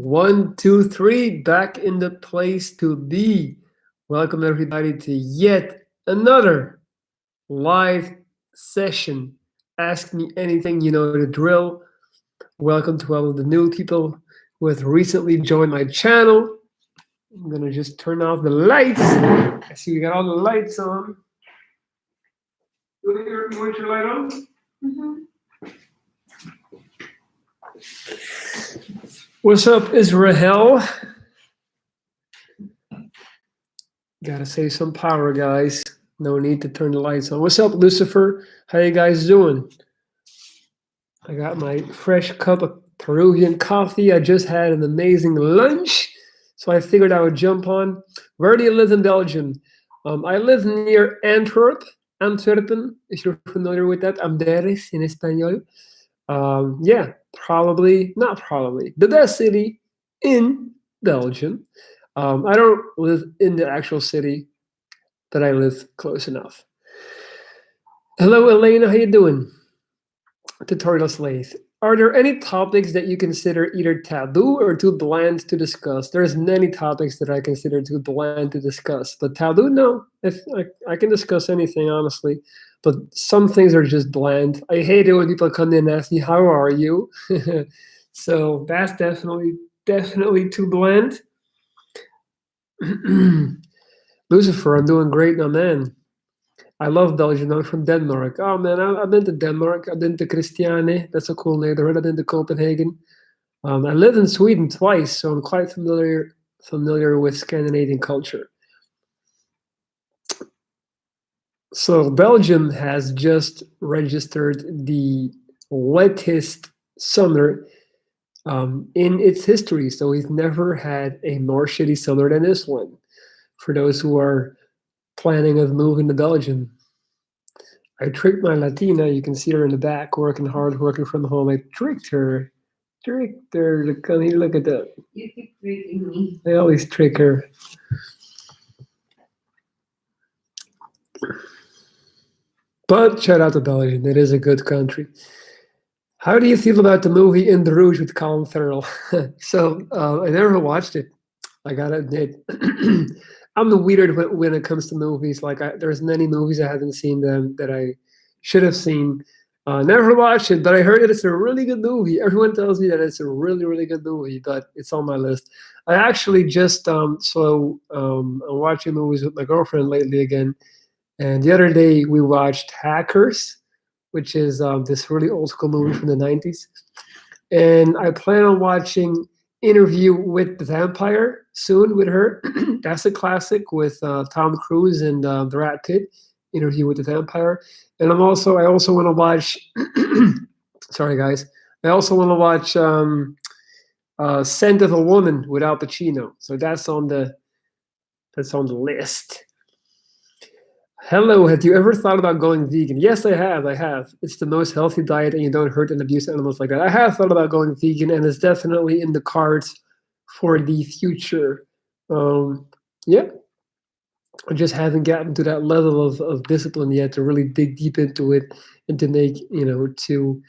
One, two, three, back in the place to be. Welcome everybody to yet another live session. Ask me anything, you know the drill. Welcome to all of the new people who have recently joined my channel. I'm gonna just turn off the lights. I see we got all the lights on. You want your light on? What's up, Israel? Gotta save some power, guys. No need to turn the lights on. What's up, Lucifer? How you guys doing? I got my fresh cup of Peruvian coffee. I just had an amazing lunch, so I figured I would jump on. Where do you live in Belgium? I live near Antwerpen, if you're familiar with that. Amberes in Espanol. Yeah, not probably, the best city in Belgium. I don't live in the actual city, but I live close enough. Hello, Elena. How you doing? Tutorial Slave. Are there any topics that you consider either taboo or too bland to discuss? There's many topics that I consider too bland to discuss, but taboo, no. If I can discuss anything, honestly, but some things are just bland. I hate it when people come in and ask me, "How are you?" So that's definitely too bland. Lucifer, I'm doing great, my man. I love Belgium. I'm from Denmark. Oh man, I've been to Denmark. I've been to Christiane. That's a cool neighborhood. I've been to Copenhagen. I lived in Sweden twice, so I'm quite familiar with Scandinavian culture. So Belgium has just registered the wettest summer in its history. So we've never had a more shitty summer than this one. For those who are planning of moving to Belgium. I tricked my Latina. You can see her in the back, working hard, working from home. I tricked her to come here. Look at that. You keep tricking me. I always trick her. But shout out to Belgium. It is a good country. How do you feel about the movie In the Rouge with Colin Farrell? So I never watched it. I gotta admit, I'm the weird when it comes to movies. Like there's many movies I haven't seen them that I should have seen. Never watched it, but I heard that it's a really good movie. Everyone tells me that it's a really good movie, but it's on my list. I actually just I'm watching movies with my girlfriend lately again, and the other day we watched Hackers, which is this really old school movie from the '90s, and I plan on watching Interview with the Vampire soon with her. That's a classic with Tom Cruise and Brad Pitt. Interview with the Vampire, and I also want to watch. Sorry, guys. I also want to watch Scent of a Woman with Al Pacino. So that's on the list. Hello, have you ever thought about going vegan? Yes, I have. It's the most healthy diet, and you don't hurt and abuse animals like that. I have thought about going vegan, and it's definitely in the cards for the future. Yeah, I just haven't gotten to that level of discipline yet to really dig deep into it and to make to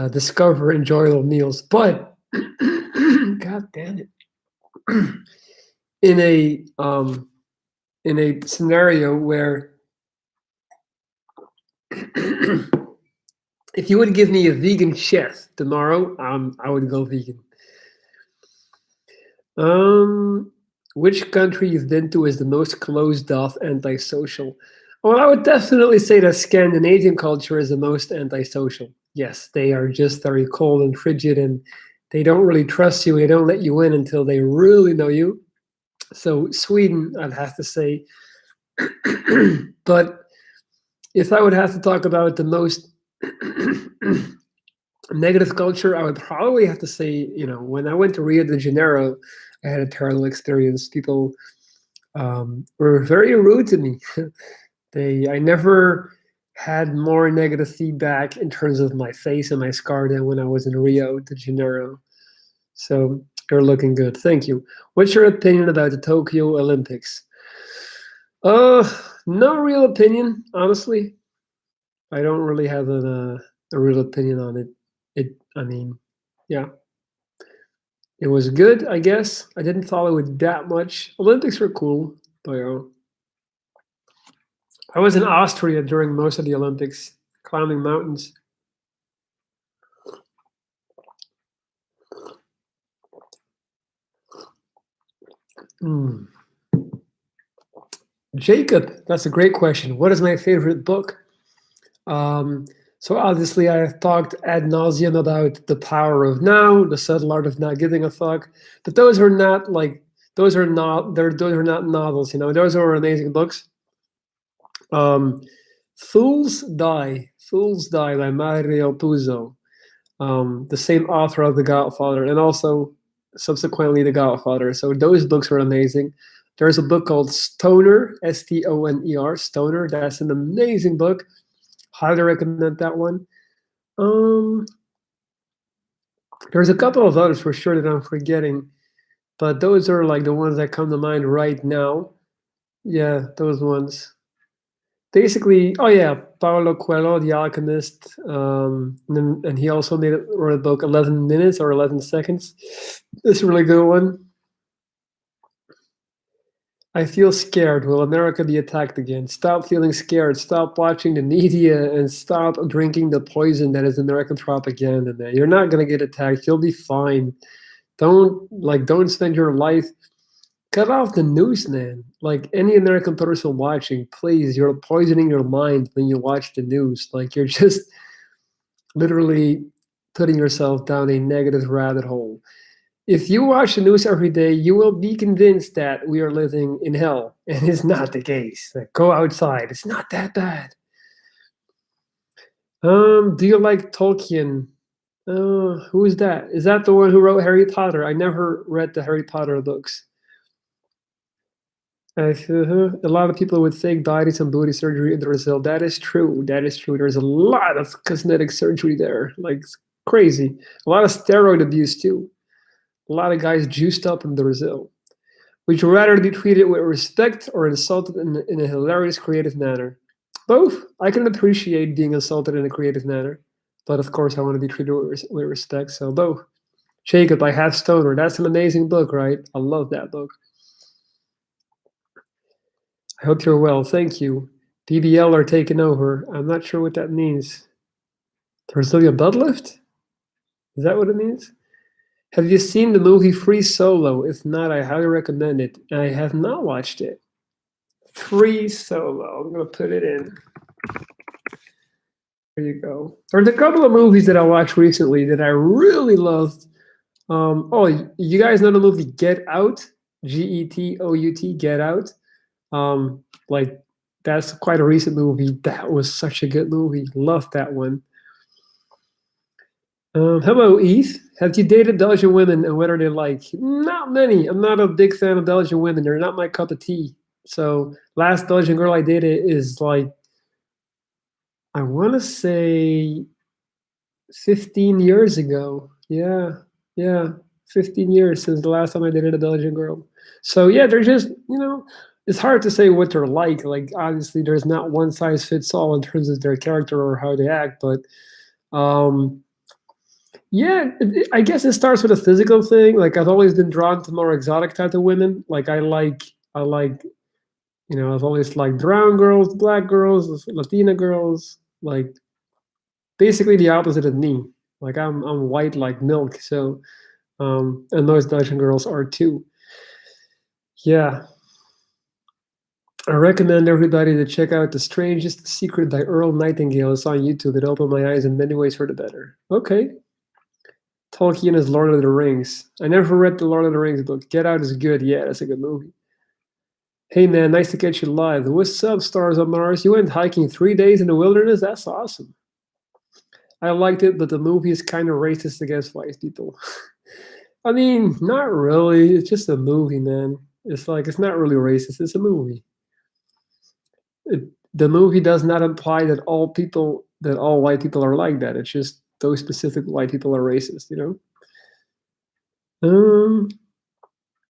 discover enjoyable meals. But God damn it, in a scenario where if you would give me a vegan chef tomorrow, I would go vegan. Which country you've been to is the most closed off, antisocial? Well, I would definitely say that Scandinavian culture is the most antisocial. Yes, they are just very cold and frigid, and they don't really trust you. They don't let you in until they really know you. So Sweden, I'd have to say. But if I would have to talk about the most negative culture, I would probably have to say, when I went to Rio de Janeiro, I had a terrible experience. People were very rude to me. I never had more negative feedback in terms of my face and my scar than when I was in Rio de Janeiro. So you're looking good. Thank you. What's your opinion about the Tokyo Olympics? No real opinion, honestly. I don't really have a real opinion on it. Yeah. It was good, I guess. I didn't follow it that much. Olympics were cool, but I was in Austria during most of the Olympics, climbing mountains. Mm. Jacob, that's a great question. What is my favorite book? Um, so obviously, I have talked ad nauseum about the power of now, the subtle art of not giving a fuck. But those are not like those are not novels. You know, those are amazing books. Um, Fools Die by Mario Puzo, the same author of The Godfather, and also subsequently The Godfather. So those books are amazing. There's a book called Stoner, Stoner, Stoner. That's an amazing book. Highly recommend that one. Um, there's a couple of others for sure that I'm forgetting, but those are like the ones that come to mind right now. Yeah, those ones. Basically, oh yeah, Paulo Coelho, The Alchemist, and he also wrote a book, 11 Minutes or 11 Seconds. It's a really good one. I feel scared. Will America be attacked again? Stop feeling scared. Stop watching the media and stop drinking the poison that is American propaganda. Man. You're not gonna get attacked. You'll be fine. Don't spend your life. Cut off the news, man. Like any American person watching, please, you're poisoning your mind when you watch the news. Like you're just literally putting yourself down a negative rabbit hole. If you watch the news every day, you will be convinced that we are living in hell, and it's not the case. Like, go outside; it's not that bad. Do you like Tolkien? Who is that? Is that the one who wrote Harry Potter? I never read the Harry Potter books. A lot of people with fake bodies and booty surgery in Brazil. That is true. That is true. There's a lot of cosmetic surgery there, like it's crazy. A lot of steroid abuse too. A lot of guys juiced up in Brazil. Would you rather be treated with respect or insulted in a hilarious, creative manner? Both. I can appreciate being insulted in a creative manner, but of course, I want to be treated with respect. So both. Jacob, I Have Stoner. That's an amazing book, right? I love that book. I hope you're well. Thank you. BBL are taking over. I'm not sure what that means. Brazilian butt lift? Is that what it means? Have you seen the movie Free Solo? If not, I highly recommend it. I have not watched it. Free Solo. I'm going to put it in. There you go. There's a couple of movies that I watched recently that I really loved. You guys know the movie Get Out? Getout, Get Out. Like that's quite a recent movie. That was such a good movie. Loved that one. Hello, Eve. Have you dated Belgian women and what are they like? Not many. I'm not a big fan of Belgian women. They're not my cup of tea. So last Belgian girl I dated is like, I want to say 15 years ago. Yeah, 15 years since the last time I dated a Belgian girl. So yeah, they're just, it's hard to say what they're like. Like obviously there's not one size fits all in terms of their character or how they act, but yeah, I guess it starts with a physical thing. Like I've always been drawn to more exotic type of women. Like I like, I've always liked brown girls, black girls, Latina girls, like basically the opposite of me. Like I'm white like milk. So and those Belgian girls are too. Yeah. I recommend everybody to check out The Strangest Secret by Earl Nightingale. It's on YouTube. It opened my eyes in many ways for the better. Okay. Tolkien is Lord of the Rings. I never read the Lord of the Rings book. Get Out is good. Yeah, that's a good movie. Hey man, nice to catch you live. What's up, Stars on Mars? You went hiking 3 days in the wilderness? That's awesome. I liked it, but the movie is kind of racist against white people. I mean, not really. It's just a movie, man. It's not really racist. It's a movie. The movie does not imply that all white people are like that. It's just those specific white people are racist,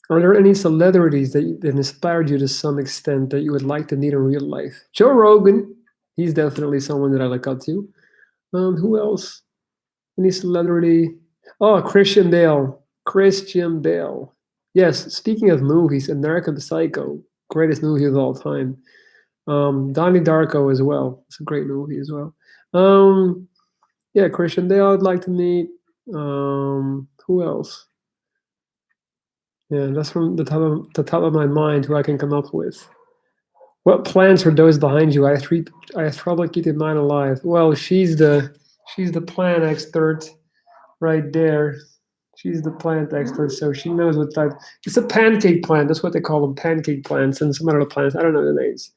Are there any celebrities that inspired you to some extent that you would like to meet in real life? Joe Rogan, he's definitely someone that I look up to. Who else? Any celebrity? Oh, Christian Bale. Christian Bale. Yes, speaking of movies, American Psycho, greatest movie of all time. Donnie Darko as well. It's a great movie as well. Um, yeah, Christian Bale I'd like to meet. Who else? Yeah, that's from the top of my mind who I can come up with. What plants are those behind you? I have trouble keeping mine alive. Well, she's the plant expert right there. She's the plant expert, so she knows what type. It's a pancake plant. That's what they call them, pancake plants, and some other plants. I don't know the names.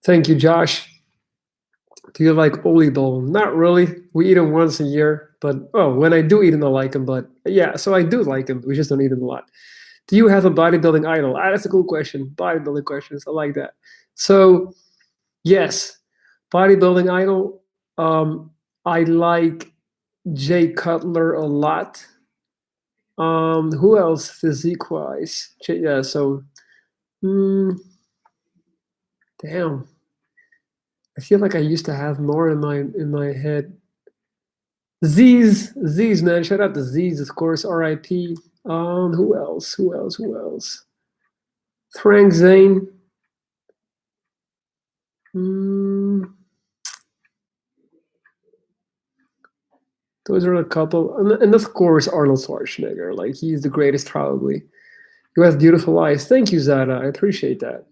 Thank you, Josh. Do you like oliebol? Not really. We eat them once a year, but when I do eat them, I like them. But yeah, so I do like them. We just don't eat them a lot. Do you have a bodybuilding idol? That's a cool question. Bodybuilding questions. I like that. So yes, bodybuilding idol. I like Jay Cutler a lot. Who else physique wise? Yeah. So, mm, damn. I feel like I used to have more in my head. Z's man, shout out to Z's, of course. R.I.P. Who else? Who else? Who else? Frank Zane. Mm, those are a couple, and of course Arnold Schwarzenegger. Like he's the greatest, probably. You have beautiful eyes. Thank you, Zada. I appreciate that.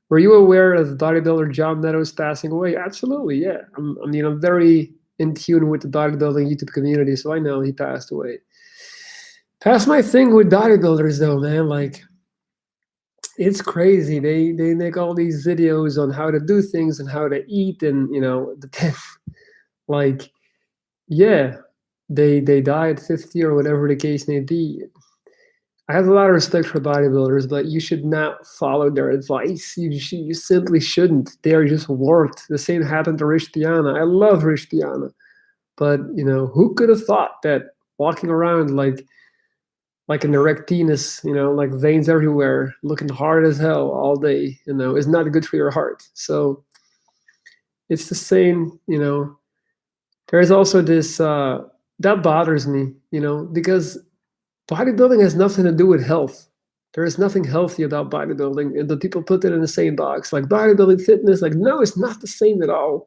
Were you aware of bodybuilder John Meadows passing away? Absolutely, yeah. I'm very in tune with the bodybuilding YouTube community, so I know he passed away. That's my thing with bodybuilders, though, man. Like, it's crazy. They make all these videos on how to do things and how to eat, and like, yeah, they die at 50 or whatever the case may be. I have a lot of respect for bodybuilders, but you should not follow their advice. You simply shouldn't. They are just warped. The same happened to Rich Piana. I love Rich Piana, but who could have thought that walking around like an erect penis, like veins everywhere, looking hard as hell all day, is not good for your heart. So it's the same. There's also this that bothers me, because bodybuilding has nothing to do with health. There is nothing healthy about bodybuilding, and the people put it in the same box, like bodybuilding, fitness. Like, no, it's not the same at all.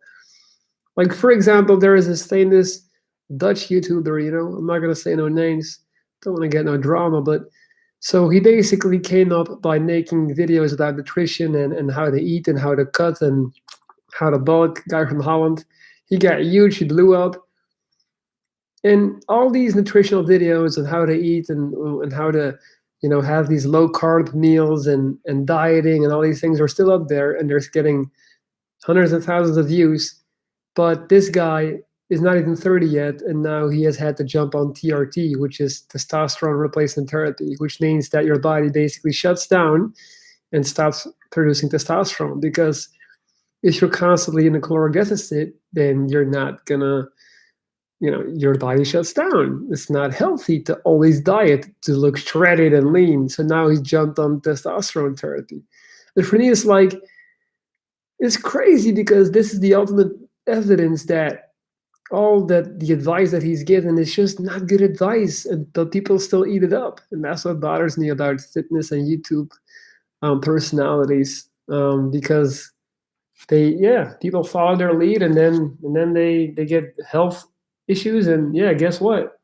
Like, for example, there is this famous Dutch YouTuber. I'm not gonna say no names. Don't want to get no drama, but so he basically came up by making videos about nutrition and how to eat and how to cut and how to bulk. Guy from Holland. He got huge. He blew up. And all these nutritional videos on how to eat and how to have these low carb meals and dieting and all these things are still up there, and they're getting hundreds of thousands of views. But this guy is not even 30 yet, and now he has had to jump on TRT, which is testosterone replacement therapy, which means that your body basically shuts down and stops producing testosterone. Because if you're constantly in a caloric deficit, then you're not gonna your body shuts down. It's not healthy to always diet to look shredded and lean. So now he's jumped on testosterone therapy. And for me, it's crazy because this is the ultimate evidence that all that the advice that he's given is just not good advice, but people still eat it up. And that's what bothers me about fitness and YouTube personalities, because people follow their lead, and then they get health issues, and guess what?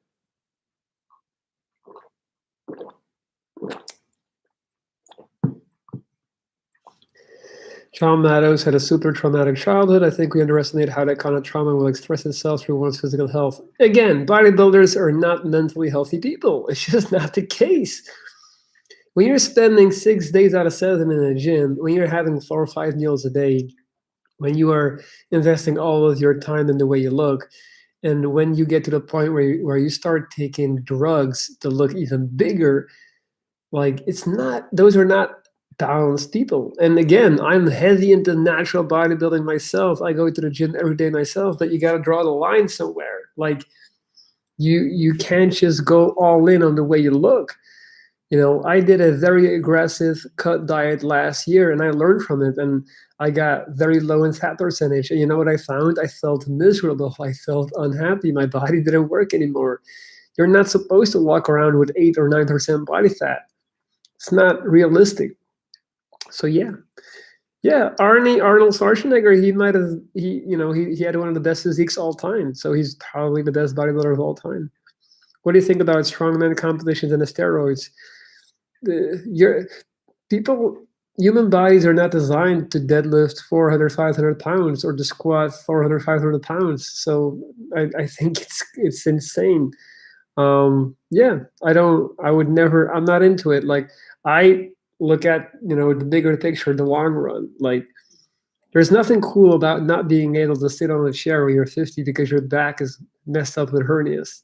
John Meadows had a super traumatic childhood. I think we underestimate how that kind of trauma will express itself through one's physical health. Again, bodybuilders are not mentally healthy people. It's just not the case. When you're spending 6 days out of 7 in a gym, when you're having 4 or 5 meals a day, when you are investing all of your time in the way you look, and when you get to the point where you start taking drugs to look even bigger, like those are not balanced people. And again, I'm heavy into natural bodybuilding myself. I go to the gym every day myself, but you got to draw the line somewhere. Like you can't just go all in on the way you look. I did a very aggressive cut diet last year, and I learned from it, and I got very low in fat percentage. And you know what I found? I felt miserable. I felt unhappy. My body didn't work anymore. You're not supposed to walk around with 8 or 9% body fat. It's not realistic. So yeah, Arnold Schwarzenegger, he had one of the best physiques all time. So he's probably the best bodybuilder of all time. What do you think about strongman competitions and the steroids? Your people, human bodies are not designed to deadlift 400, 500 pounds or to squat 400, 500 pounds. So I think it's insane. Yeah, I would never, I'm not into it. Like, I look at, the bigger picture, the long run. Like, there's nothing cool about not being able to sit on a chair when you're 50 because your back is messed up with hernias.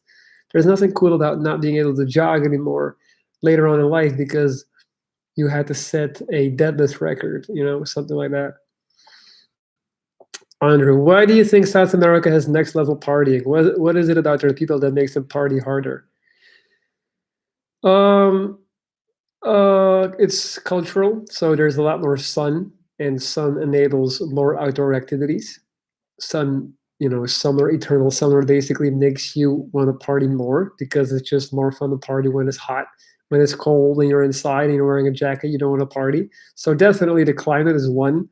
There's nothing cool about not being able to jog anymore later on in life because you had to set a deadlift record, something like that. Andrew, why do you think South America has next level partying? What is it about their people that makes them party harder? Um, it's cultural, so there's a lot more sun, and sun enables more outdoor activities. Sun, summer, eternal summer basically makes you want to party more because it's just more fun to party when it's hot. When it's cold and you're inside and you're wearing a jacket, you don't want to party. So definitely the climate is one.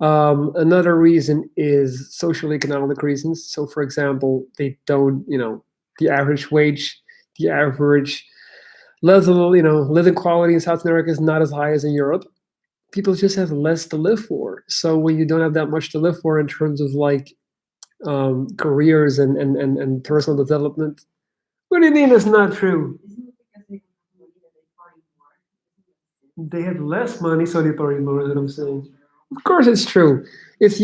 Another reason is social economic reasons. So for example, they don't, the average wage, the average level, living quality in South America is not as high as in Europe. People just have less to live for. So when you don't have that much to live for in terms of like careers and personal development, what do you mean it's not true? They have less money, so they party more. Is what I'm saying. Of course, it's true. If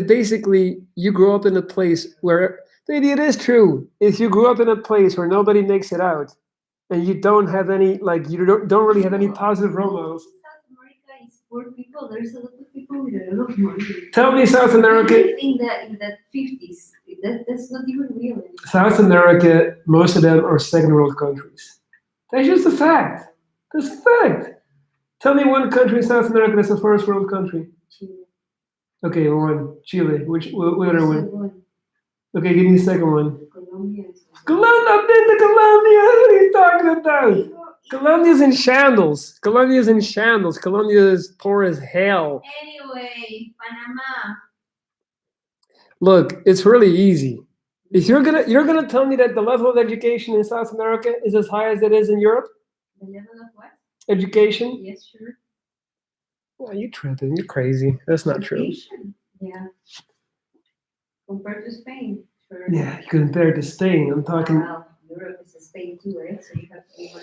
basically you grow up in a place where maybe it is true. If you grew up in a place where nobody makes it out, and you don't have any, like, you don't really have any positive role models. South America is poor people. There's a lot of people with a lot of money. Tell me South America. In that 50s. That's not even real anymore. South America, most of them are second world countries. That's just a fact. That's a fact. Tell me one country in South America that's a first world country. Chile. Okay, one. Chile. What other one? Second, Okay, give me the second one. Colombia. Colombia, I've been to Colombia. What are you talking about? Colombia's in shambles. Colombia's in shambles. Colombia is poor as hell. Anyway, Panama. Look, it's really easy. If you're gonna tell me that the level of education in South America is as high as it is in Europe, The level of what? education, Yes, sure. well, you tripping? You're crazy. That's not true. Education, yeah. Compared to Spain, sure. Yeah, you compare it to Spain. I'm talking. Well, Europe is a Spain too, right? So you have to be more.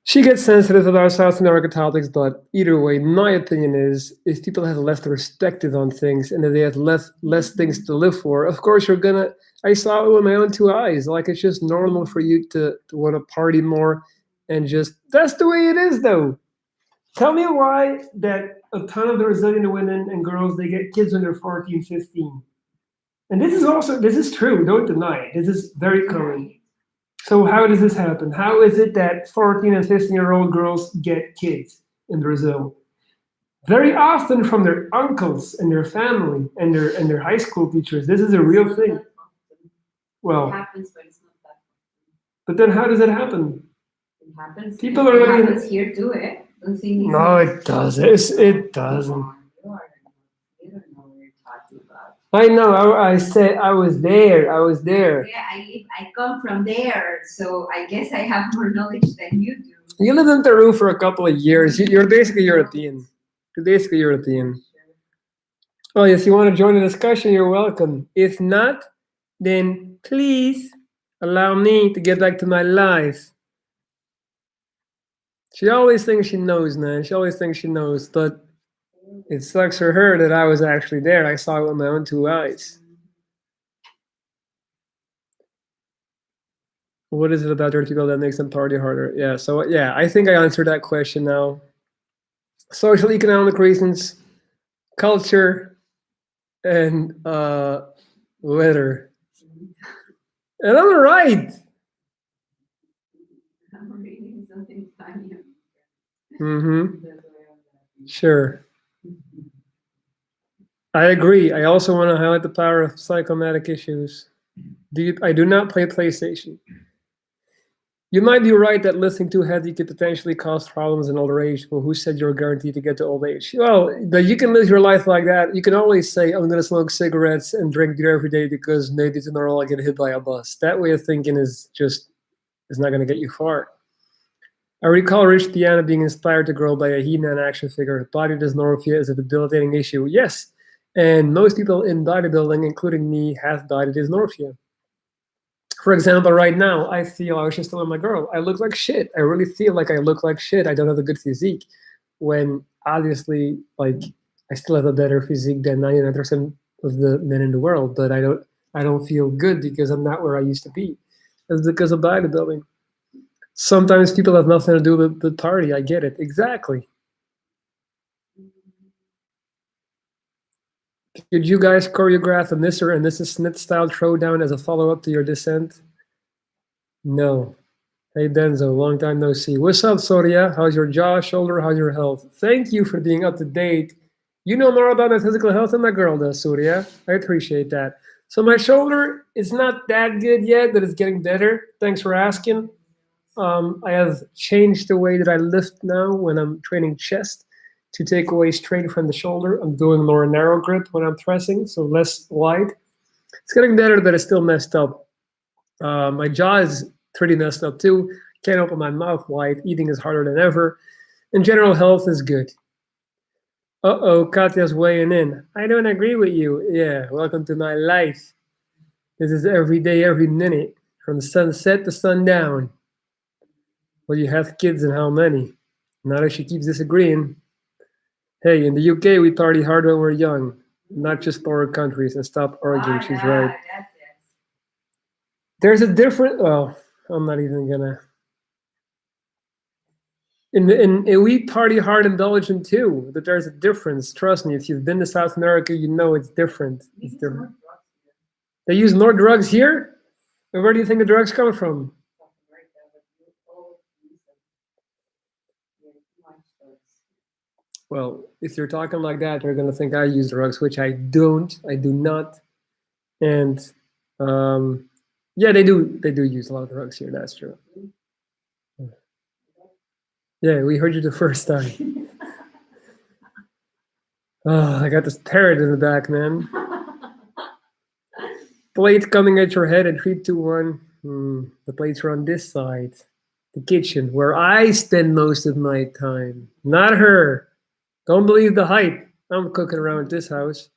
She gets sensitive about South America topics, but either way, my opinion is if people have less perspective on things and if they have less things to live for, of course you're gonna. I saw it with my own two eyes. Like, it's just normal for you to want to party more, and just that's the way it is, though. Tell me why that a ton of the Brazilian women and girls, they get kids when they're 14, 15. And this is true. Don't deny it. This is very common. So how does this happen? How is it that 14 and 15-year-old girls get kids in Brazil? Very often from their uncles and their family and their high school teachers. This is a real thing. It Well, happens, but it's not that. but then how does it happen? It happens. People it are really- happens here too, eh? Don't think it's No, it doesn't. It doesn't. You don't know what you're talking about. I know. I said I was there. I was there. Yeah, I come from there, so I guess I have more knowledge than you do. You lived in Peru for a couple of years. You're basically European. You're basically European. Oh, yes, you want to join the discussion, you're welcome. If not, then please allow me to get back to my life. She always thinks she knows, man. She always thinks she knows, but it sucks for her that I was actually there. I saw it with my own two eyes. What is it about dirty people that makes them party harder? Yeah, so yeah, I think I answered that question now. Social economic reasons, culture, and weather. And I'm right. I'm reading something funny. Mm-hmm. Sure. I agree. I also want to highlight the power of psychomatic issues. I do not play PlayStation. You might be right that listening too heavy could potentially cause problems in older age. Well, who said you're guaranteed to get to old age? Well, but you can live your life like that. You can always say, I'm going to smoke cigarettes and drink beer every day because maybe tomorrow I'll get hit by a bus. That way of thinking is not going to get you far. I recall Rich Piana being inspired to grow by a He-Man action figure. Body dysmorphia is a debilitating issue. Yes, and most people in bodybuilding, including me, have body dysmorphia. For example, right now, I feel, I was just telling my girl, I look like shit. I really feel like I look like shit. I don't have a good physique. When obviously, like, I still have a better physique than 99% of the men in the world, but I don't feel good because I'm not where I used to be. It's because of bodybuilding. Sometimes people have nothing to do with the party. I get it. Exactly. Could you guys choreograph a Mr. and Mrs. Smith style throwdown as a follow-up to your descent? No. Hey Denzo, long time no see. What's up, Soria? How's your jaw, shoulder? How's your health? Thank you for being up to date. You know more about my physical health than my girl does, Soria. I appreciate that. So my shoulder is not that good yet, but it's getting better. Thanks for asking. I have changed the way that I lift now when I'm training chest to take away strain from the shoulder. I'm doing more narrow grip when I'm pressing, so less wide. It's getting better, but it's still messed up. My jaw is pretty messed up too. Can't open my mouth wide. Eating is harder than ever. And general health is good. Uh-oh, Katya's weighing in. I don't agree with you. Yeah, welcome to my life. This is every day, every minute, from sunset to sundown. Well, you have kids and how many? Not if she keeps disagreeing. Hey, in the UK, we party hard when we're young, not just poorer countries, and stop arguing. She's right. There's a different. Well, I'm not even gonna. In we party hard in Belgium too, but there's a difference. Trust me, if you've been to South America, you know it's different. It's different. They use more drugs here? And where do you think the drugs come from? Well, if you're talking like that, they're gonna think I use drugs, which I don't. I do not. And yeah, they do use a lot of drugs here. That's true. Yeah, we heard you the first time. Oh, I got this parrot in the back, man. Plate coming at your head in 3, 2, 1. The plates are on this side, the kitchen, where I spend most of my time. Not her. Don't believe the hype. I'm cooking around this house.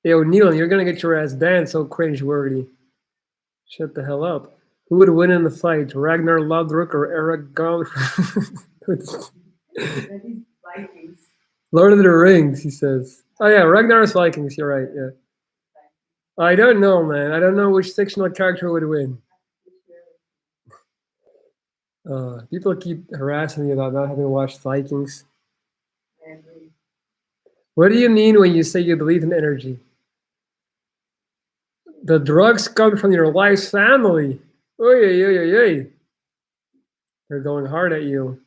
Yo, Neil, you're gonna get your ass banned. So cringe-worthy. Shut the hell up. Who would win in the fight, Ragnar Lodbrok or Eric Gaunt? Vikings. Lord of the Rings, he says. Oh yeah, Ragnar's Vikings. You're right. Yeah. I don't know, man. I don't know which fictional character would win. People keep harassing me about not having watched Vikings. What do you mean when you say you believe in energy? The drugs come from your wife's family. Oy, oy, oy, oy. They're going hard at you.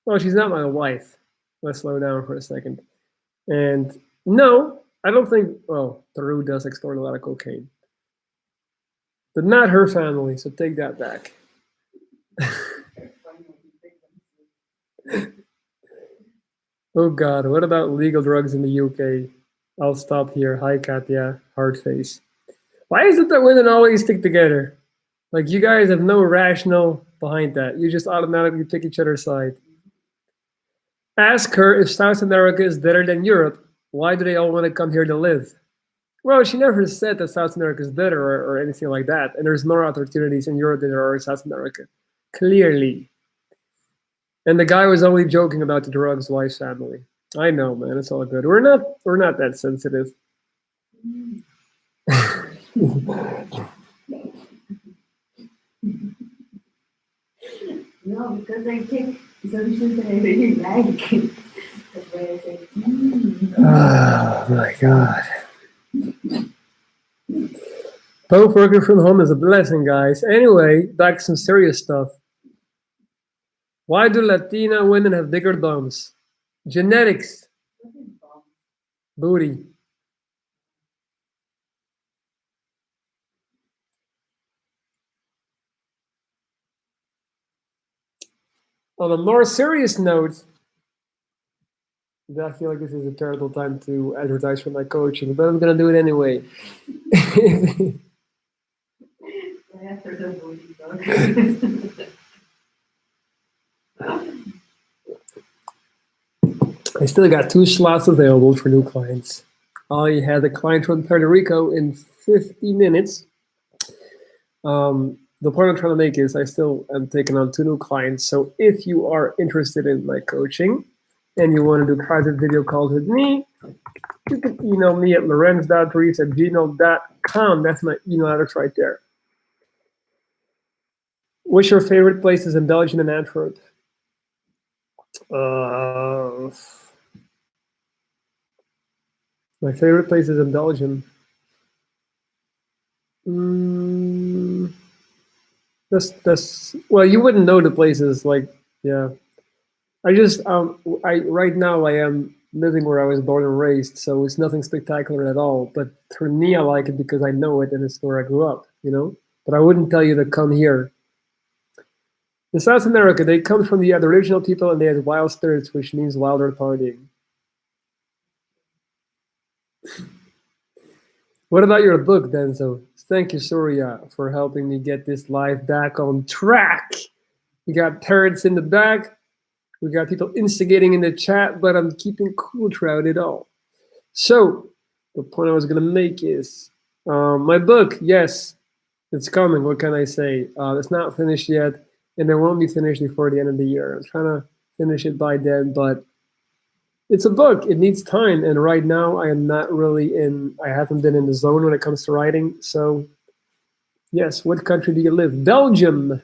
Well, she's not my wife. Let's slow down for a second. And no, I don't think, well, Peru does export a lot of cocaine. But not her family, so take that back. Oh God, what about legal drugs in the UK? I'll stop here. Hi, Katya. Hard face. Why is it that women always stick together? Like, you guys have no rationale behind that. You just automatically pick each other's side. Ask her if South America is better than Europe. Why do they all want to come here to live? Well, she never said that South America is better or anything like that. And there's more opportunities in Europe than there are in South America. Clearly. And the guy was only joking about the drugs wife's family. I know, man. It's all good. We're not that sensitive. No, because I take solutions that I really like. That's why I say, Oh my God. Both working from home is a blessing, guys. Anyway, back to some serious stuff. Why do Latina women have bigger bums? Genetics. Booty. On a more serious note, I feel like this is a terrible time to advertise for my coaching, but I'm gonna do it anyway. After the bully dog. I still got 2 slots available for new clients. I had a client from Puerto Rico in 50 minutes. The point I'm trying to make is I still am taking on 2 new clients. So if you are interested in my coaching and you want to do private video calls with me, you can email me at lorenz.reeves@gmail.com. That's my email address right there. What's your favorite places in Belgium and Antwerp? My favorite places in Belgium. That's well, you wouldn't know the places like yeah. I right now I am living where I was born and raised, so it's nothing spectacular at all. But for me, I like it because I know it and it's where I grew up, you know. But I wouldn't tell you to come here. In South America, they come from the Aboriginal people and they had wild spirits, which means wilder partying. What about your book, Denzo? Thank you, Surya, for helping me get this live back on track. We got parrots in the back. We got people instigating in the chat, but I'm keeping cool throughout it all. So the point I was going to make is my book, yes, it's coming. What can I say? It's not finished yet, and it won't be finished before the end of the year. I'm trying to finish it by then, but it's a book. It needs time, and right now I am not really I haven't been in the zone when it comes to writing. So yes, what country do you live? Belgium.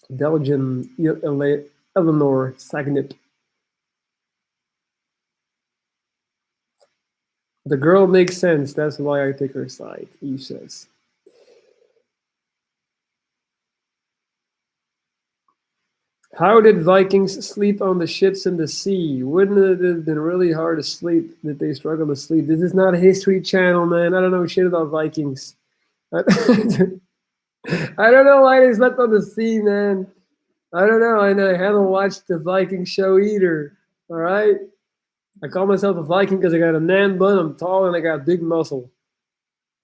Belgium, Eleanor Sagnip. The girl makes sense. That's why I take her side, Eve says. How did Vikings sleep on the ships in the sea? Wouldn't it have been really hard to sleep? Did they struggle to sleep? This is not a History Channel, man. I don't know shit about Vikings. I don't know why they slept on the sea, man. I don't know. I haven't watched the Viking show either. All right? I call myself a Viking because I got a man bun, I'm tall, and I got big muscle.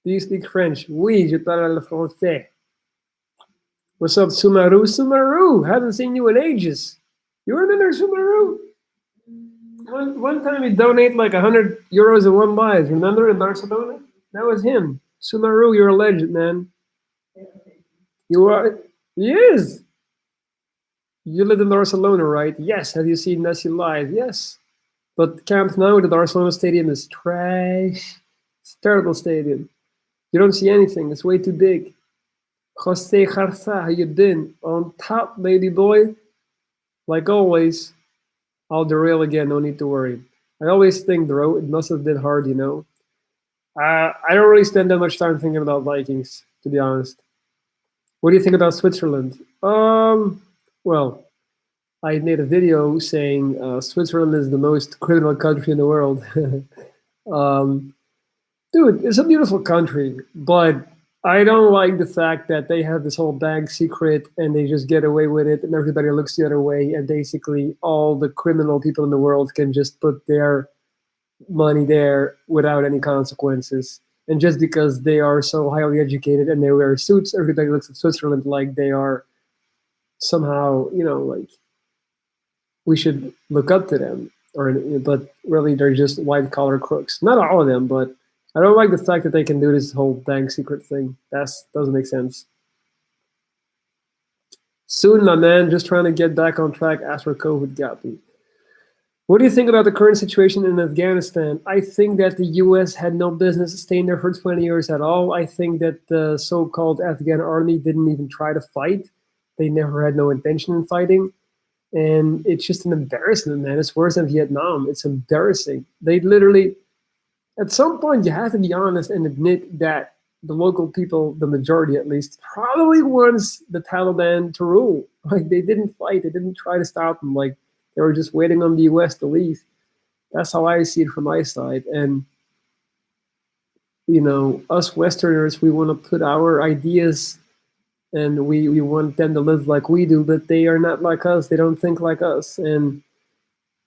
Do you speak French? Oui, je parle le français. What's up, Sumaru? Sumaru, haven't seen you in ages. You remember Sumaru? One time he donated like 100 euros in one buy. Remember in Barcelona? That was him. Sumaru, you're a legend, man. You are. He is. You live in Barcelona, right? Yes. Have you seen Messi live? Yes. But Camp Nou, the Barcelona stadium is trash. It's a terrible stadium. You don't see anything. It's way too big. Jose Garza, how you been? On top, baby boy. Like always, I'll derail again. No need to worry. I always think, bro, it must have been hard, you know. I don't really spend that much time thinking about Vikings, to be honest. What do you think about Switzerland? Well, I made a video saying Switzerland is the most criminal country in the world. Dude, it's a beautiful country, but I don't like the fact that they have this whole bank secret and they just get away with it and everybody looks the other way and basically all the criminal people in the world can just put their money there without any consequences. And just because they are so highly educated and they wear suits, everybody looks at Switzerland like they are somehow, like we should look up to them. But really, they're just white collar crooks. Not all of them, but I don't like the fact that they can do this whole bank secret thing. That doesn't make sense. Soon, my man, just trying to get back on track after COVID got me. What do you think about the current situation in Afghanistan? I think that the US had no business staying there for 20 years at all. I think that the so-called Afghan army didn't even try to fight. They never had no intention in fighting. And it's just an embarrassment, man. It's worse than Vietnam. It's embarrassing. They literally, at some point, you have to be honest and admit that the local people, the majority at least, probably wants the Taliban to rule. Like, they didn't fight. They didn't try to stop them. Like, they were just waiting on the US to leave. That's how I see it from my side. And, us Westerners, we want to put our ideas and we want them to live like we do, but they are not like us. They don't think like us. And,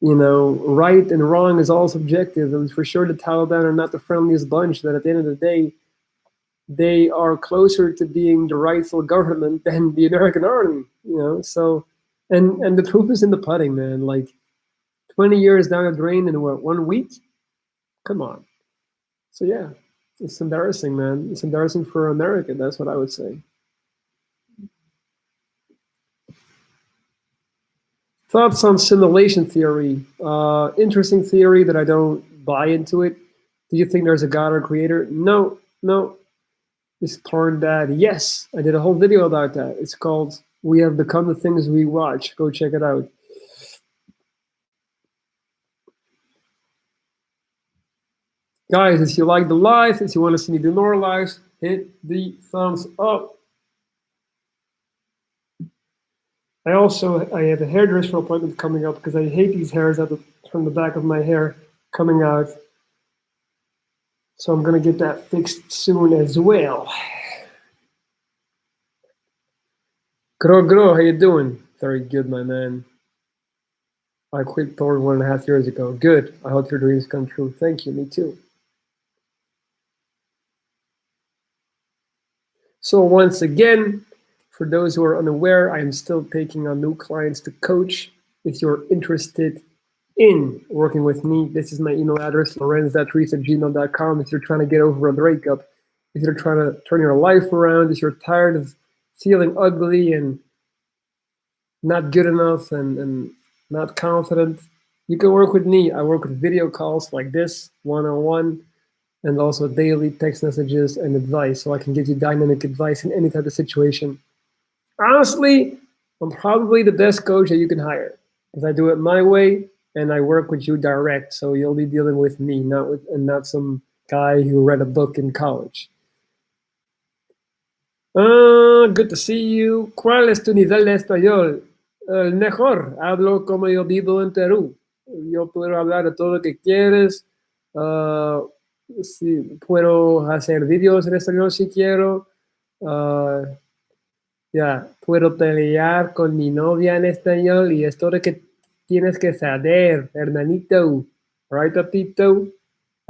right and wrong is all subjective. And for sure, the Taliban are not the friendliest bunch, that at the end of the day, they are closer to being the rightful government than the American army, So, and the proof is in the pudding, man. Like 20 years down the drain in what, 1 week? Come on. So yeah, it's embarrassing, man. It's embarrassing for America. That's what I would say. Thoughts on simulation theory? Interesting theory that I don't buy into it. Do you think there's a God or creator? No. It's porn dad. Yes, I did a whole video about that. It's called "We Have Become the Things We Watch." Go check it out. Guys, if you like the live, if you want to see me do more lives, hit the thumbs up. I have a hairdresser appointment coming up because I hate these hairs from the back of my hair coming out. So I'm going to get that fixed soon as well. Gro, how you doing? Very good, my man. I quit Thor 1.5 years ago. Good. I hope your dreams come true. Thank you. Me too. So once again, for those who are unaware, I am still taking on new clients to coach. If you're interested in working with me, this is my email address, lorenz.reese@gmail.com. If you're trying to get over a breakup, if you're trying to turn your life around, if you're tired of feeling ugly and not good enough and not confident, you can work with me. I work with video calls like this, one-on-one, and also daily text messages and advice, so I can give you dynamic advice in any type of situation. Honestly, I'm probably the best coach that you can hire because I do it my way and I work with you direct. So you'll be dealing with me, not some guy who read a book in college. Good to see you. ¿Cuál es tu nivel de español? El mejor. Hablo como yo vivo en Perú. Yo puedo hablar de todo lo que quieres. Sí, puedo hacer videos en español si quiero. Puedo pelear con mi novia en español y es todo lo que tienes que saber, hermanito. Right, papito?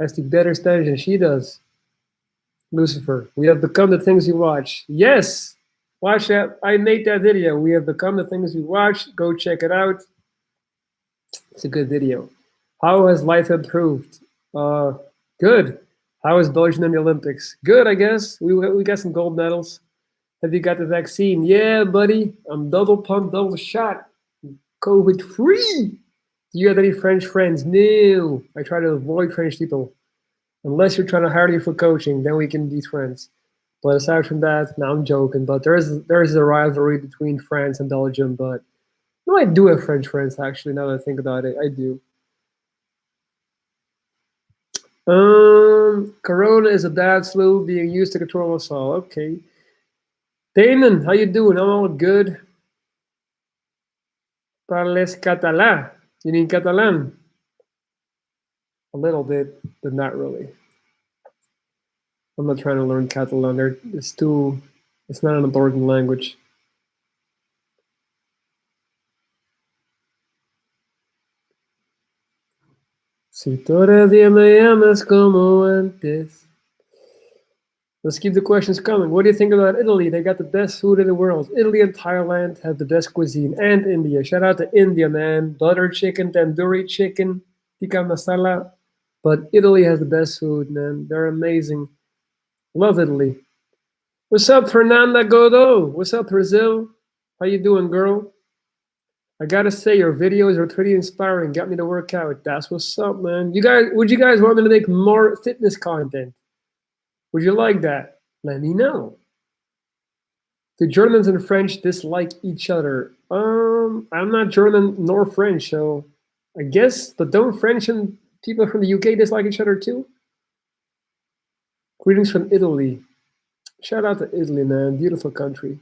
I speak better Spanish than she does. Lucifer, we have become the things you watch. Yes, watch that. I made that video. We have become the things we watch. Go check it out. It's a good video. How has life improved? Good. How is Belgium in the Olympics? Good, I guess. We got some gold medals. Have you got the vaccine? Yeah, buddy. I'm double pumped, double shot. COVID-free. Do you have any French friends? No. I try to avoid French people. Unless you're trying to hire me for coaching, then we can be friends. But aside from that, no, I'm joking. But there is a rivalry between France and Belgium. But no, I do have French friends, actually, now that I think about it. I do. Corona is a bad flu being used to control us all. Okay. Damon, how you doing? I'm all good. Parles catalán. You need Catalan? A little bit, but not really. I'm not trying to learn Catalan. It's not an important language. Si todavía me amas como antes. Let's keep the questions coming. What do you think about Italy? They got the best food in the world. Italy and Thailand have the best cuisine, and India. Shout out to India, man. Butter chicken, tandoori chicken, tikka masala. But Italy has the best food, man. They're amazing. Love Italy. What's up, Fernanda Godot? What's up, Brazil? How you doing, girl? I gotta say, your videos are pretty inspiring. Got me to work out. That's what's up, man. Would you guys want me to make more fitness content? Would you like that? Let me know. Do Germans and French dislike each other? I'm not German nor French, so I guess, but don't French and people from the UK dislike each other too? Greetings from Italy. Shout out to Italy, man. Beautiful country.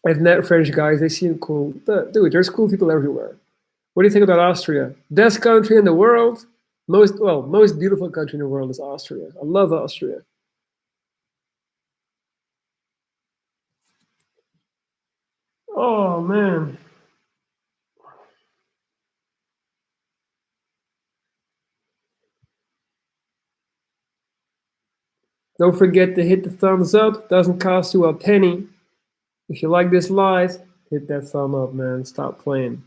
I've met French guys. They seem cool. But, dude, there's cool people everywhere. What do you think about Austria? Best country in the world? Most beautiful country in the world is Austria. I love Austria. Oh man. Don't forget to hit the thumbs up. Doesn't cost you a penny. If you like this live, hit that thumb up, man. Stop playing.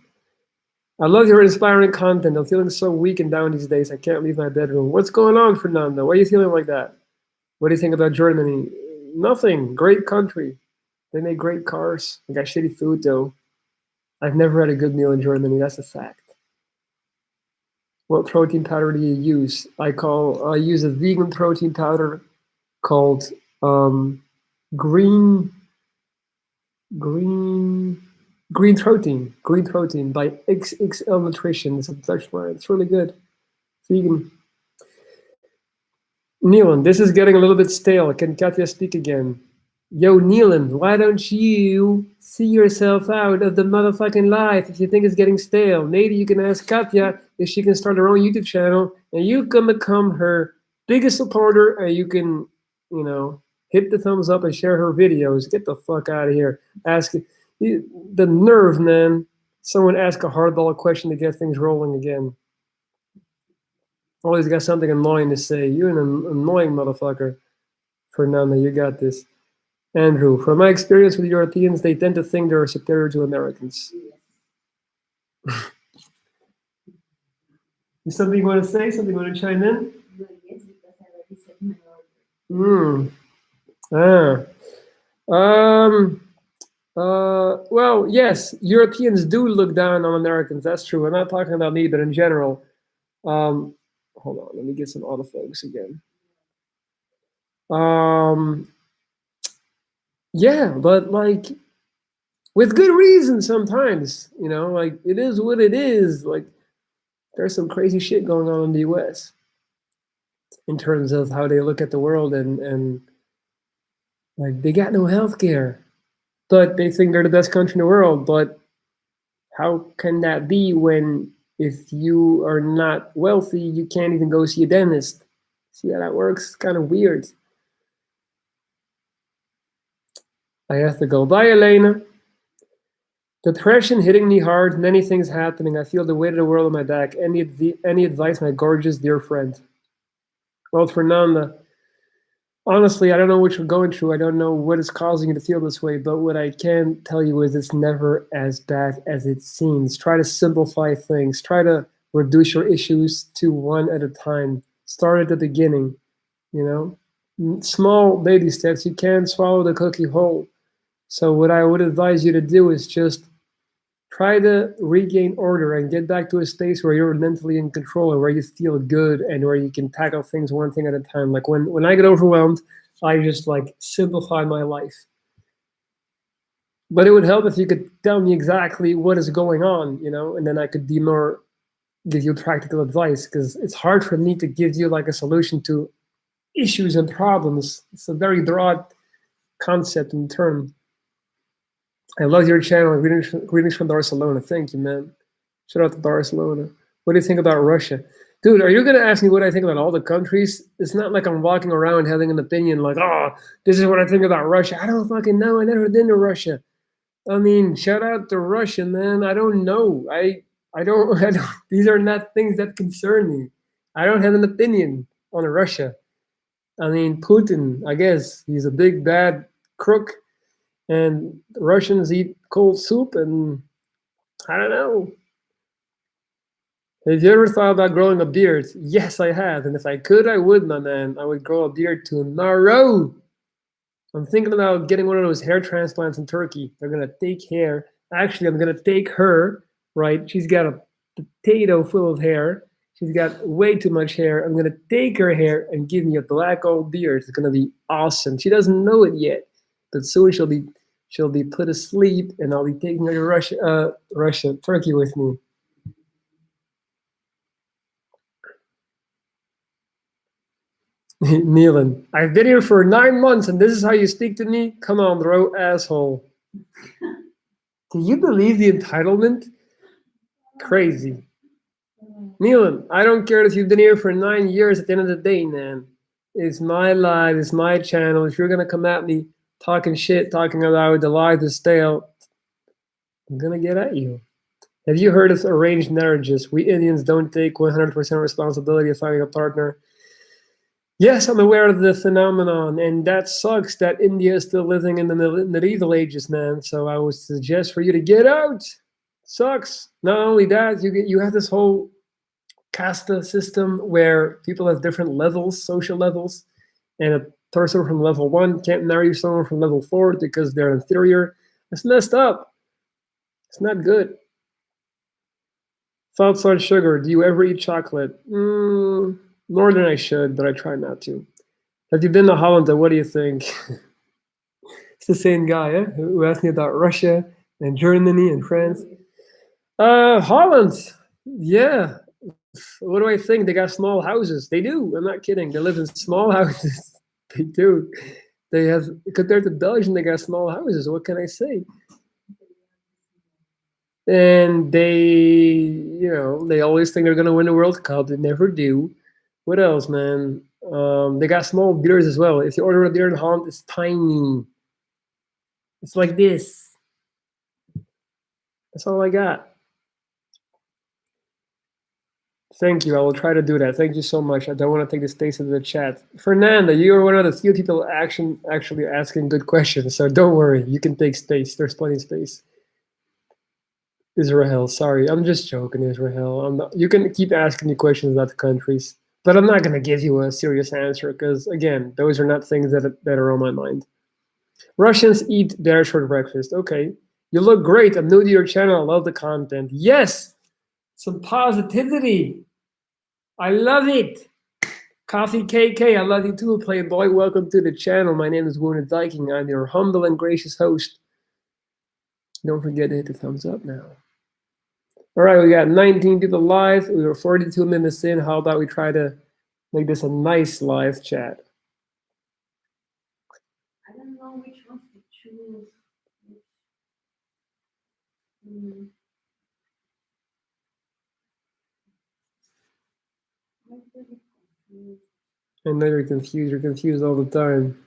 I love your inspiring content. I'm feeling so weak and down these days. I can't leave my bedroom. What's going on, Fernando? Why are you feeling like that? What do you think about Germany? Nothing. Great country. They make great cars. They got shitty food, though. I've never had a good meal in Germany. That's a fact. What protein powder do you use? I use a vegan protein powder called green green green protein by XXL Nutrition. It's a Dutch brand. It's really good. Vegan. Neelan, this is getting a little bit stale. Can Katya speak again? Yo, Neelan, why don't you see yourself out of the motherfucking life if you think it's getting stale? Maybe you can ask Katya if she can start her own YouTube channel and you can become her biggest supporter and you can, hit the thumbs up and share her videos. Get the fuck out of here. Ask the nerve, man. Someone ask a hardball question to get things rolling again. Always got something annoying to say. You're an annoying motherfucker. Fernanda, you got this. Andrew, from my experience with Europeans, they tend to think they're superior to Americans. Is something you want to say? Something you want to chime in? Yes, because I already said my order. Well, yes, Europeans do look down on Americans. That's true. I'm not talking about me, but in general. Hold on, let me get some autofocus again. Yeah, but like with good reason sometimes, like it is what it is. Like there's some crazy shit going on in the US in terms of how they look at the world and like they got no health care, but they think they're the best country in the world. But how can that be when if you are not wealthy, you can't even go see a dentist? See how that works? It's kind of weird. I have to go. Bye, Elena. Depression hitting me hard, many things happening. I feel the weight of the world on my back. Any advice, my gorgeous dear friend? Well, Fernanda, honestly, I don't know what you're going through. I don't know what is causing you to feel this way, but what I can tell you is it's never as bad as it seems. Try to simplify things. Try to reduce your issues to one at a time. Start at the beginning, Small baby steps. You can't swallow the cookie whole. So what I would advise you to do is just try to regain order and get back to a space where you're mentally in control and where you feel good and where you can tackle things one thing at a time. Like when I get overwhelmed, I just like simplify my life. But it would help if you could tell me exactly what is going on, and then I could give you practical advice, because it's hard for me to give you like a solution to issues and problems. It's a very broad concept and term. I love your channel. Greetings from Barcelona. Thank you, man. Shout out to Barcelona. What do you think about Russia? Dude, are you going to ask me what I think about all the countries? It's not like I'm walking around having an opinion like, oh, this is what I think about Russia. I don't fucking know. I never been to Russia. I mean, shout out to Russia, man. I don't know. I don't, these are not things that concern me. I don't have an opinion on Russia. I mean, Putin, I guess, he's a big, bad crook. And Russians eat cold soup, and I don't know. Have you ever thought about growing a beard? Yes, I have. And if I could, I would, my man. I would grow a beard tomorrow. I'm thinking about getting one of those hair transplants in Turkey. They're going to take hair. Actually, I'm going to take her, right? She's got a potato full of hair. She's got way too much hair. I'm going to take her hair and give me a black old beard. It's going to be awesome. She doesn't know it yet. But soon she'll be put asleep, and I'll be taking her to Turkey with me. Neelan, I've been here for 9 months, and this is how you speak to me? Come on, bro, asshole. Do you believe the entitlement? Crazy. Neelan, I don't care if you've been here for 9 years. At the end of the day, man, it's my life, it's my channel. If you're gonna come at me talking shit, talking about the life is stale, I'm gonna get at you. Have you heard of arranged marriages? We Indians don't take 100% responsibility of finding a partner. Yes, I'm aware of the phenomenon, and that sucks that India is still living in the medieval ages, man. So I would suggest for you to get out. Sucks. Not only that, you have this whole casta system where people have different levels, social levels, and a person from level 1 can't marry someone from level 4 because they're inferior. It's messed up. It's not good. Thoughts on sugar? Do you ever eat chocolate? More than I should, but I try not to. Have you been to Holland? What do you think? It's the same guy, who asked me about Russia and Germany and France. Holland, yeah. What do I think? They got small houses. They do. I'm not kidding. They live in small houses. They do. They have, compared to Belgium, they got small houses. What can I say? And they always think they're gonna win the World Cup. They never do. What else, man? They got small beers as well. If you order a beer in Holland, it's tiny. It's like this. That's all I got. Thank you. I will try to do that. Thank you so much. I don't want to take the space into the chat. Fernanda, you are one of the few people actually asking good questions, so don't worry. You can take space. There's plenty of space. Israel, sorry. I'm just joking, Israel. You can keep asking me questions about the countries, but I'm not going to give you a serious answer because, again, those are not things that are on my mind. Russians eat bears for breakfast. Okay. You look great. I'm new to your channel. I love the content. Yes. Some positivity. I love it. Coffee KK, I love you too, Playboy. Welcome to the channel. My name is Wounded Viking. I'm your humble and gracious host. Don't forget to hit the thumbs up now. All right, we got 19 people live. We were 42 minutes in. How about we try to make this a nice live chat? I don't know which ones to choose. I know you're confused. You're confused all the time.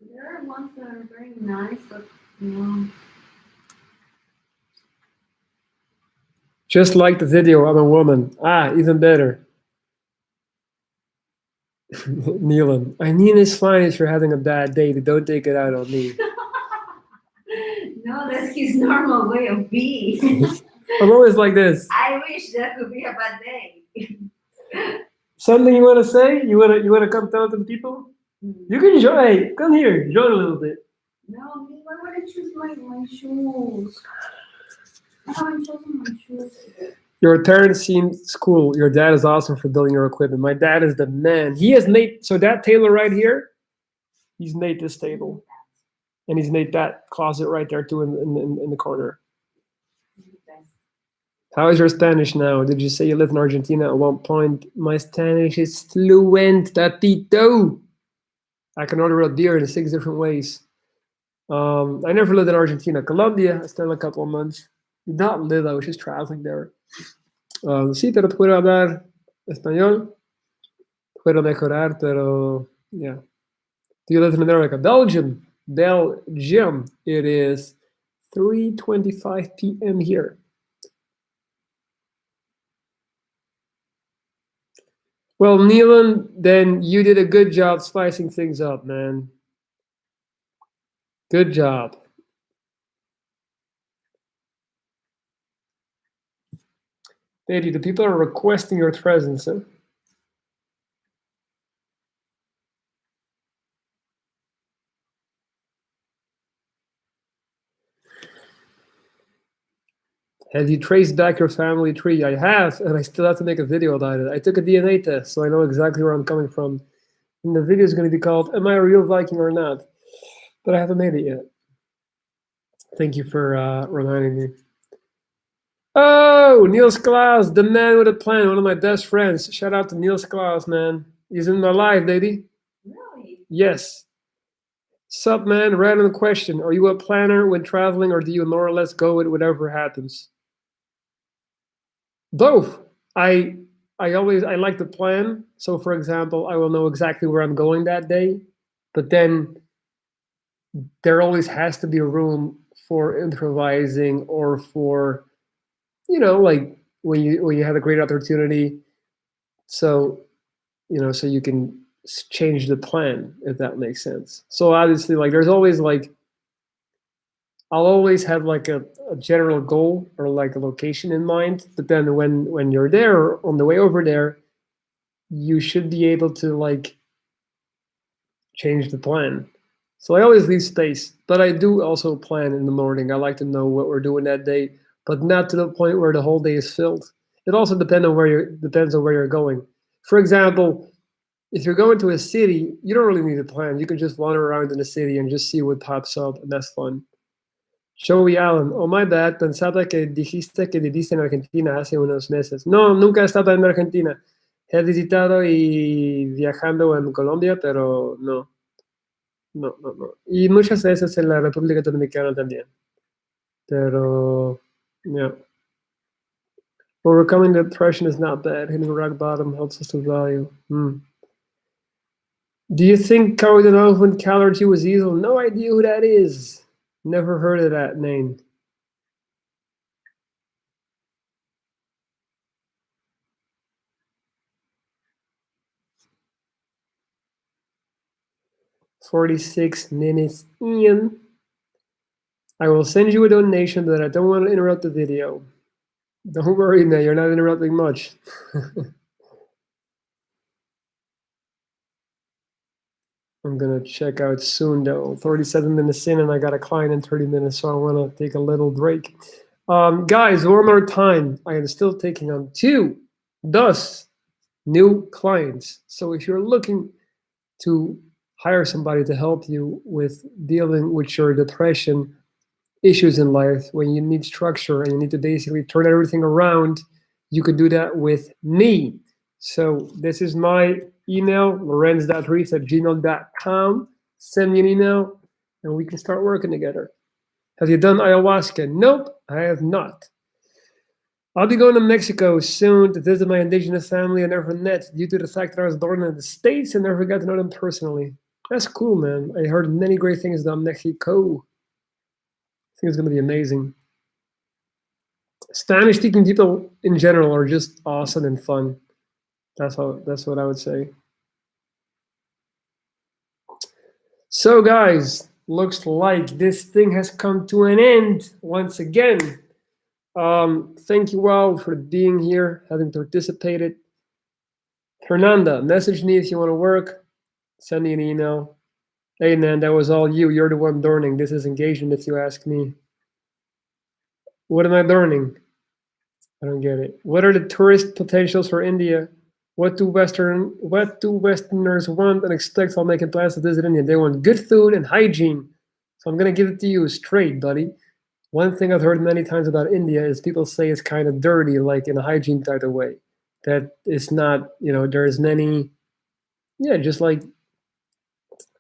There are ones that are very nice, but no. Just like the video, I'm a woman. Even better. Neelan, I mean, it's fine if you're having a bad day, but don't take it out on me. No, that's his normal way of being. I'm always like this. I wish that could be a bad day. Something you want to say? You want to come tell to the people? You can join. Hey, come here. Join a little bit. No, I want to choose my shoes. I haven't chosen my shoes. Your parents seem cool. Your dad is awesome for building your equipment. My dad is the man. He has made, so that table right here, he's made this table. And he's made that closet right there too in the corner. How is your Spanish now? Did you say you lived in Argentina at one point? My Spanish is fluent, tatito. I can order a beer in 6 different ways. I never lived in Argentina. Colombia, I spent a couple of months. Did not live, I was just traveling there. Sí, pero puedo hablar español. Puedo mejorar, pero yeah. Do you live in America? Belgium. Belgium. It is 3:25 p.m. here. Well, Neelan, then you did a good job spicing things up, man. Good job. Lady, the people are requesting your presence, huh? Have you traced back your family tree? I have, and I still have to make a video about it. I took a DNA test, so I know exactly where I'm coming from. And the video is going to be called, Am I a Real Viking or Not? But I haven't made it yet. Thank you for reminding me. Oh, Niels Klaus, the man with a plan, one of my best friends. Shout out to Niels Klaus, man. He's in my life, baby. Really? Yes. Sup, man? Random question. Are you a planner when traveling, or do you more or less go with whatever happens? Both. I like to plan. So, for example, I will know exactly where I'm going that day. but then there always has to be room for improvising or for, like when you have a great opportunity. So, so you can change the plan, if that makes sense. So obviously, like there's always like I'll always have like a general goal or like a location in mind, but then when you're there on the way over there, you should be able to like change the plan. So I always leave space, but I do also plan in the morning. I like to know what we're doing that day, but not to the point where the whole day is filled. It also depends on where you're going. For example, if you're going to a city, you don't really need a plan. You can just wander around in the city and just see what pops up, and that's fun. Joey Allen, oh my bad, pensaba que dijiste que viviste en Argentina hace unos meses. No, nunca he estado en Argentina. He visitado y viajando en Colombia, pero no, no, no, no. Y muchas veces en la República Dominicana también. Pero, yeah. Overcoming depression is not bad. Hitting rock bottom helps us to value. Do you think Cardinal when Callergy was Easel? No idea who that is. Never heard of that name. $46 Ian. I will send you a donation, but I don't want to interrupt the video. Don't worry, man. You're not interrupting much. I'm going to check out soon, though. 37 minutes in, and I got a client in 30 minutes, so I want to take a little break. Guys, one more time. I am still taking on 2 new clients. So if you're looking to hire somebody to help you with dealing with your depression issues in life, when you need structure and you need to basically turn everything around, you could do that with me. So this is my email, lorenz.reese@gmail.com. Send me an email and we can start working together. Have you done ayahuasca? Nope, I have not. I'll be going to Mexico soon to visit my indigenous family I never met due to the fact that I was born in the States and never got to know them personally. That's cool, man. I heard many great things about Mexico. I think it's going to be amazing. Spanish-speaking people in general are just awesome and fun. That's what I would say. So, guys, looks like this thing has come to an end once again. Thank you all for being here, having participated. Fernanda, message me if you want to work. Send me an email. Hey, man, that was all you. You're the one learning. This is engagement, if you ask me. What am I learning? I don't get it. What are the tourist potentials for India? What do Westerners want and expect while making plans to visit India? They want good food and hygiene. So I'm going to give it to you straight, buddy. One thing I've heard many times about India is people say it's kind of dirty, like in a hygiene type of way. That it's not, there's many, just like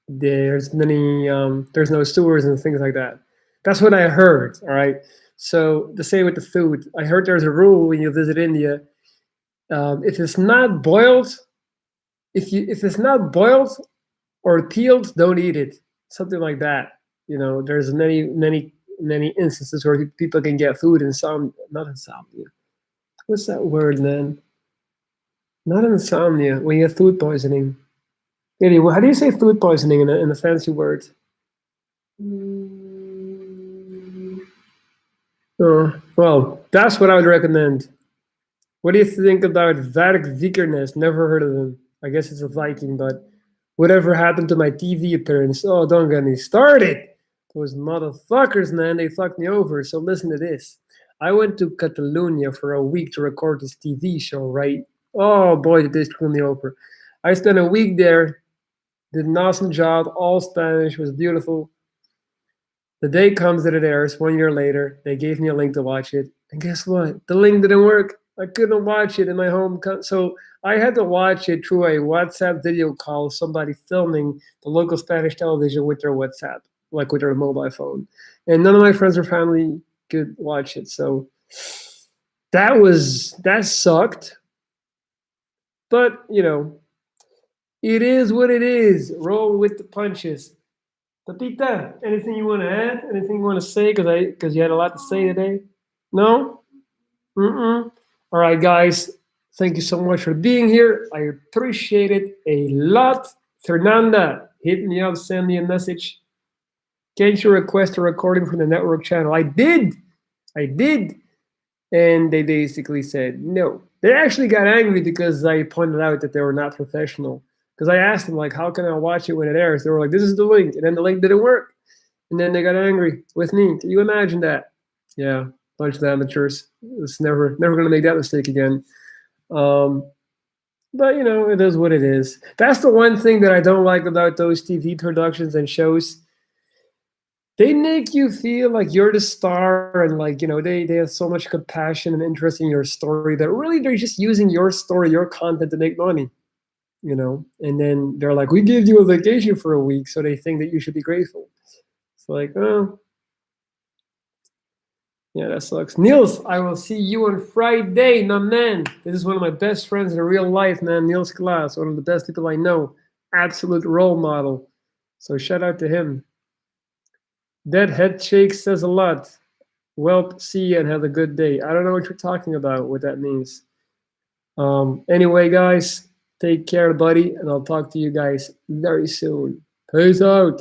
there's no sewers and things like that. That's what I heard, all right? So the same with the food. I heard there's a rule when you visit India. If it's not boiled, if it's not boiled or peeled, don't eat it. Something like that. There's many instances where people can get food not insomnia. What's that word, man? Not insomnia. When you have food poisoning. Anyway, how do you say food poisoning in a fancy word? Well, that's what I would recommend. What do you think about Varg Vikernes? Never heard of him. I guess it's a Viking, but whatever happened to my TV appearance? Oh, don't get me started. Those motherfuckers, man, they fucked me over. So listen to this. I went to Catalonia for a week to record this TV show, right? Oh boy, did they screw me over. I spent a week there, did an awesome job, all Spanish, was beautiful. The day comes that it airs 1 year later. They gave me a link to watch it. And guess what? The link didn't work. I couldn't watch it in my home. So I had to watch it through a WhatsApp video call, somebody filming the local Spanish television with their WhatsApp, like with their mobile phone. And none of my friends or family could watch it. So that sucked. But, It is what it is. Roll with the punches. Pepita, anything you want to add? Anything you want to say? Because you had a lot to say today. No. Mm-mm. All right, guys. Thank you so much for being here. I appreciate it a lot. Fernanda, hit me up, send me a message. Can't you request a recording from the network channel? I did. And they basically said no. They actually got angry because I pointed out that they were not professional. Because I asked them, like, how can I watch it when it airs? They were like, this is the link. And then the link didn't work. And then they got angry with me. Can you imagine that? Yeah, bunch of amateurs. It's never going to make that mistake again. But, it is what it is. That's the one thing that I don't like about those TV productions and shows. They make you feel like you're the star, and like, they have so much compassion and interest in your story that really they're just using your story, your content to make money, and then they're like, we gave you a vacation for a week, so they think that you should be grateful. It's like, oh, yeah, that sucks. Niels, I will see you on Friday, my man. This is one of my best friends in real life, man. Niels Klaas, one of the best people I know. Absolute role model. So shout out to him. That head shake says a lot. Well, see you and have a good day. I don't know what you're talking about, what that means. Anyway, guys, take care, buddy, and I'll talk to you guys very soon. Peace out.